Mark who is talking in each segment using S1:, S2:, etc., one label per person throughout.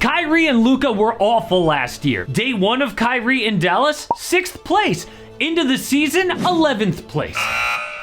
S1: Kyrie and Luka were awful last year. Day 1 of Kyrie in Dallas, 6th place. Into the season, 11th place.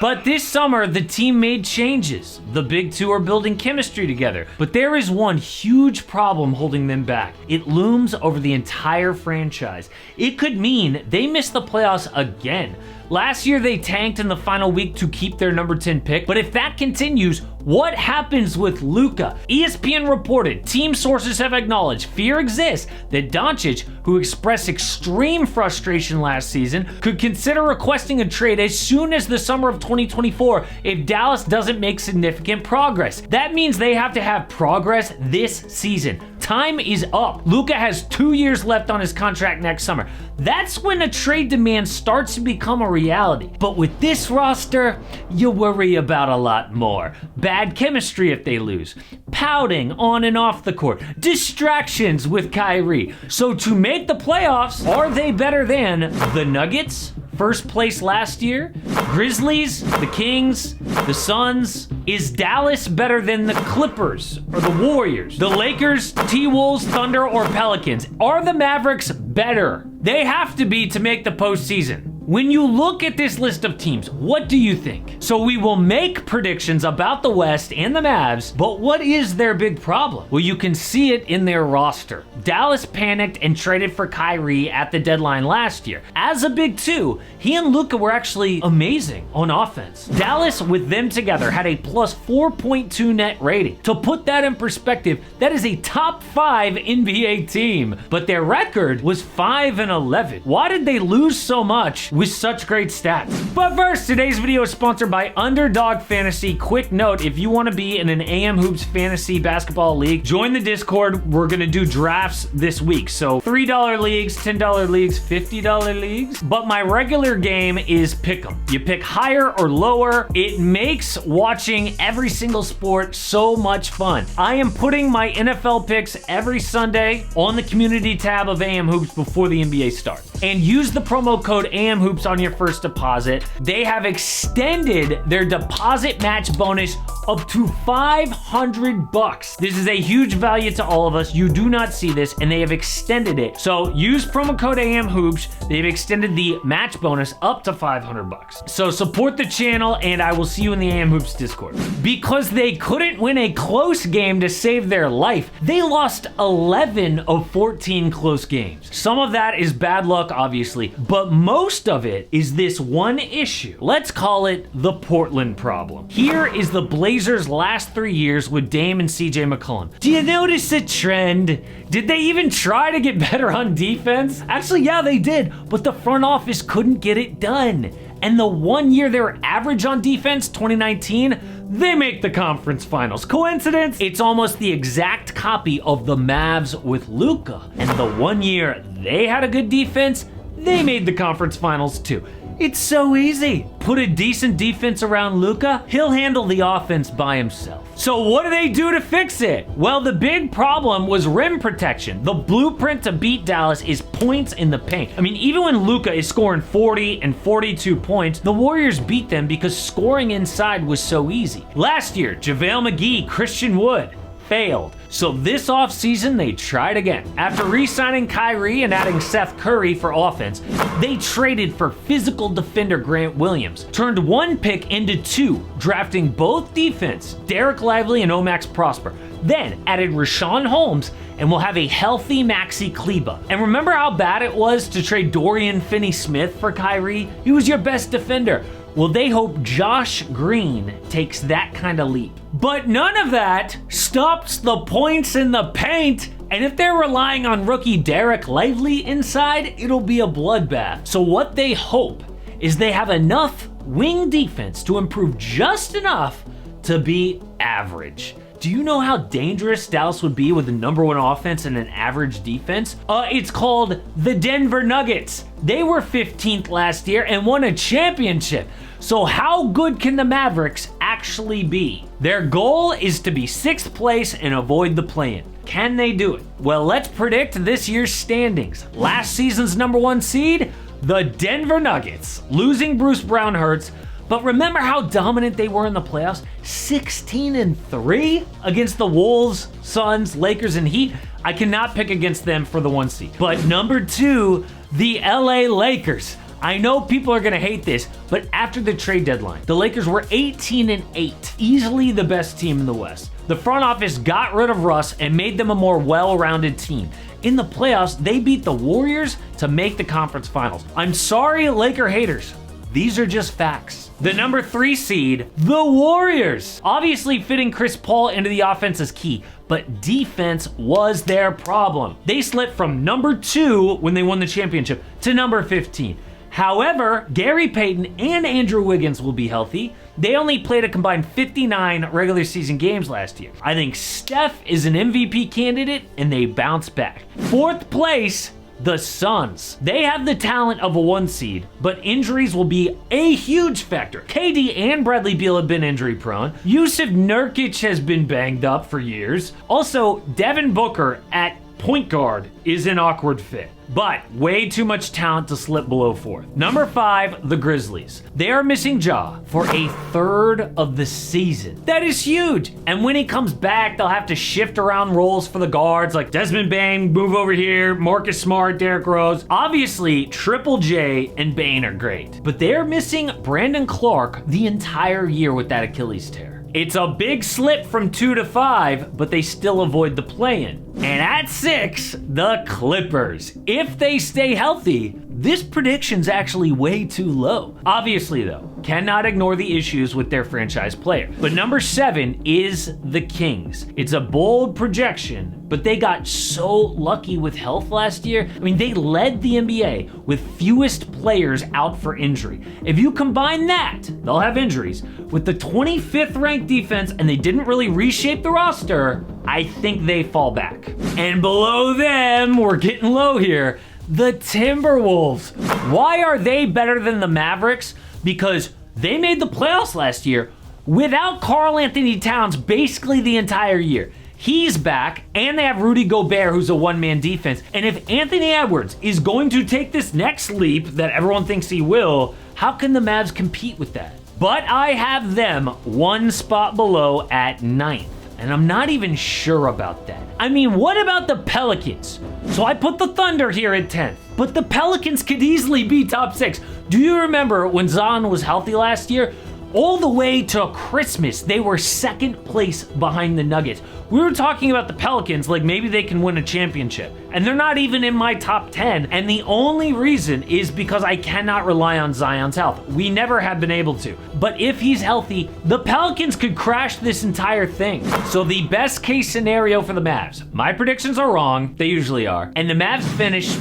S1: But this summer, the team made changes. The big two are building chemistry together. But there is one huge problem holding them back. It looms over the entire franchise. It could mean they miss the playoffs again. Last year, they tanked in the final week to keep their number 10 pick. But if that continues, what happens with Luka? ESPN reported, team sources have acknowledged fear exists that Doncic, who expressed extreme frustration last season, could consider requesting a trade as soon as the summer of 2024 if Dallas doesn't make significant progress. That means they have to have progress this season. Time is up. Luka has 2 years left on his contract next summer. That's when a trade demand starts to become a reality. But with this roster, you worry about a lot more. Bad chemistry if they lose, pouting on and off the court, distractions with Kyrie. So to make the playoffs, are they better than the Nuggets, first place last year, Grizzlies, the Kings, the Suns? Is Dallas better than the Clippers or the Warriors, the Lakers, T-Wolves, Thunder, or Pelicans? Are the Mavericks better? They have to be to make the postseason. When you look at this list of teams, what do you think? So we will make predictions about the West and the Mavs, but what is their big problem? Well, you can see it in their roster. Dallas panicked and traded for Kyrie at the deadline last year. As a big two, he and Luka were actually amazing on offense. Dallas, with them together, had a plus 4.2 net rating. To put that in perspective, that is a top 5 NBA team, but their record was 5-11. Why did they lose so much with such great stats? But first, today's video is sponsored by Underdog Fantasy. Quick note, if you want to be in an AM Hoops Fantasy Basketball League, join the Discord. We're going to do drafts this week. So $3 leagues, $10 leagues, $50 leagues. But my regular game is pick 'em. You pick higher or lower. It makes watching every single sport so much fun. I am putting my NFL picks every Sunday on the community tab of AM Hoops before the NBA starts. And use the promo code AM Hoops on your first deposit. They have extended their deposit match bonus up to $500. This is a huge value to all of us. You do not see this, and they have extended it. So use promo code AM Hoops. They've extended the match bonus up to $500. So support the channel, and I will see you in the AM Hoops Discord. Because they couldn't win a close game to save their life, they lost 11 of 14 close games. Some of that is bad luck, obviously, but most of it is this one issue. Let's call it the Portland problem. Here is the Blazers' last 3 years with Dame and CJ McCollum. Do you notice a trend? Did they even try to get better on defense? Actually, yeah, they did, but the front office couldn't get it done. And the 1 year they were average on defense, 2019, they make the conference finals. Coincidence? It's almost the exact copy of the Mavs with Luka. And the 1 year they had a good defense, they made the conference finals too. It's so easy. Put a decent defense around Luka, he'll handle the offense by himself. So what do they do to fix it? Well, the big problem was rim protection. The blueprint to beat Dallas is points in the paint. I mean, even when Luka is scoring 40 and 42 points, the Warriors beat them because scoring inside was so easy. Last year, JaVale McGee, Christian Wood, failed. So this offseason, they tried again. After re-signing Kyrie and adding Seth Curry for offense, they traded for physical defender Grant Williams, turned one pick into two, drafting both defense, Derek Lively and Omax Prosper, then added Rashawn Holmes, and we'll have a healthy Maxi Kleba. And remember how bad it was to trade Dorian Finney-Smith for Kyrie? He was your best defender. Well, they hope Josh Green takes that kind of leap. But none of that stops the points in the paint. And if they're relying on rookie Derek Lively inside, it'll be a bloodbath. So what they hope is they have enough wing defense to improve just enough to be average. Do you know how dangerous Dallas would be with the #1 offense and an average defense? It's called the Denver Nuggets. They were 15th last year and won a championship. So how good can the Mavericks actually be? Their goal is to be 6th place and avoid the play-in. Can they do it? Well, let's predict this year's standings. Last season's #1 seed, the Denver Nuggets. Losing Bruce Brown hurts. But remember how dominant they were in the playoffs? 16-3 against the Wolves, Suns, Lakers, and Heat. I cannot pick against them for the 1 seed. But number 2, the LA Lakers. I know people are going to hate this, but after the trade deadline, the Lakers were 18-8, easily the best team in the West. The front office got rid of Russ and made them a more well-rounded team. In the playoffs, they beat the Warriors to make the conference finals. I'm sorry, Laker haters. These are just facts. The number 3 seed, the Warriors. Obviously, fitting Chris Paul into the offense is key, but defense was their problem. They slipped from number 2 when they won the championship to number 15. However, Gary Payton and Andrew Wiggins will be healthy. They only played a combined 59 regular season games last year. I think Steph is an MVP candidate, and they bounce back. 4th place, the Suns. They have the talent of a 1 seed, but injuries will be a huge factor. KD and Bradley Beal have been injury prone. Yusuf Nurkic has been banged up for years. Also, Devin Booker at point guard is an awkward fit, but way too much talent to slip below 4th. Number 5, the Grizzlies. They are missing Ja for a third of the season. That is huge. And when he comes back, they'll have to shift around roles for the guards, like Desmond Bane, move over here, Marcus Smart, Derrick Rose. Obviously, Triple J and Bane are great, but they're missing Brandon Clark the entire year with that Achilles tear. It's a big slip from 2 to 5, but they still avoid the play-in. And at 6, the Clippers. If they stay healthy, this prediction's actually way too low. Obviously, though, cannot ignore the issues with their franchise player. But number 7 is the Kings. It's a bold projection, but they got so lucky with health last year. I mean, they led the NBA with fewest players out for injury. If you combine that, they'll have injuries, with the 25th ranked defense, and they didn't really reshape the roster, I think they fall back. And below them, we're getting low here, the Timberwolves. Why are they better than the Mavericks? Because they made the playoffs last year without Karl Anthony Towns basically the entire year. He's back, and they have Rudy Gobert, who's a one-man defense. And if Anthony Edwards is going to take this next leap that everyone thinks he will, how can the Mavs compete with that? But I have them 1 spot below at 9th. And I'm not even sure about that. I mean, what about the Pelicans? So I put the Thunder here at 10th, but the Pelicans could easily be top 6. Do you remember when Zion was healthy last year? All the way to Christmas, they were 2nd place behind the Nuggets. We were talking about the Pelicans like maybe they can win a championship, and they're not even in my top 10, and the only reason is because I cannot rely on Zion's health. We never have been able to. But if he's healthy, the Pelicans could crash this entire thing. So the best case scenario for the Mavs, my predictions are wrong, they usually are, and the Mavs finish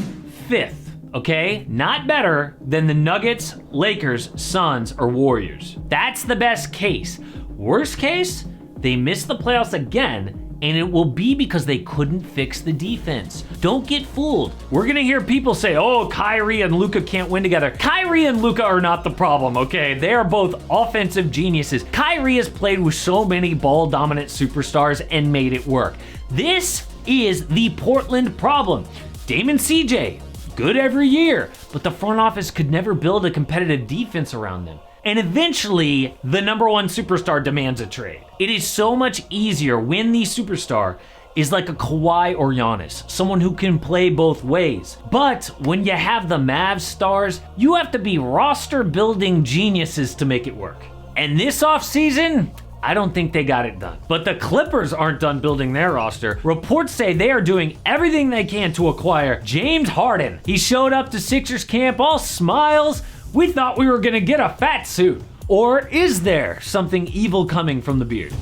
S1: 5th. Okay? Not better than the Nuggets, Lakers, Suns, or Warriors. That's the best case. Worst case, they miss the playoffs again, and it will be because they couldn't fix the defense. Don't get fooled. We're gonna hear people say, oh, Kyrie and Luka can't win together. Kyrie and Luka are not the problem, okay? They are both offensive geniuses. Kyrie has played with so many ball-dominant superstars and made it work. This is the Portland problem. Dame and CJ, good every year, but the front office could never build a competitive defense around them. And eventually, the number 1 superstar demands a trade. It is so much easier when the superstar is like a Kawhi or Giannis, someone who can play both ways. But when you have the Mavs stars, you have to be roster building geniuses to make it work. And this offseason, I don't think they got it done. But the Clippers aren't done building their roster. Reports say they are doing everything they can to acquire James Harden. He showed up to Sixers camp all smiles. We thought we were gonna get a fat suit. Or is there something evil coming from the beard?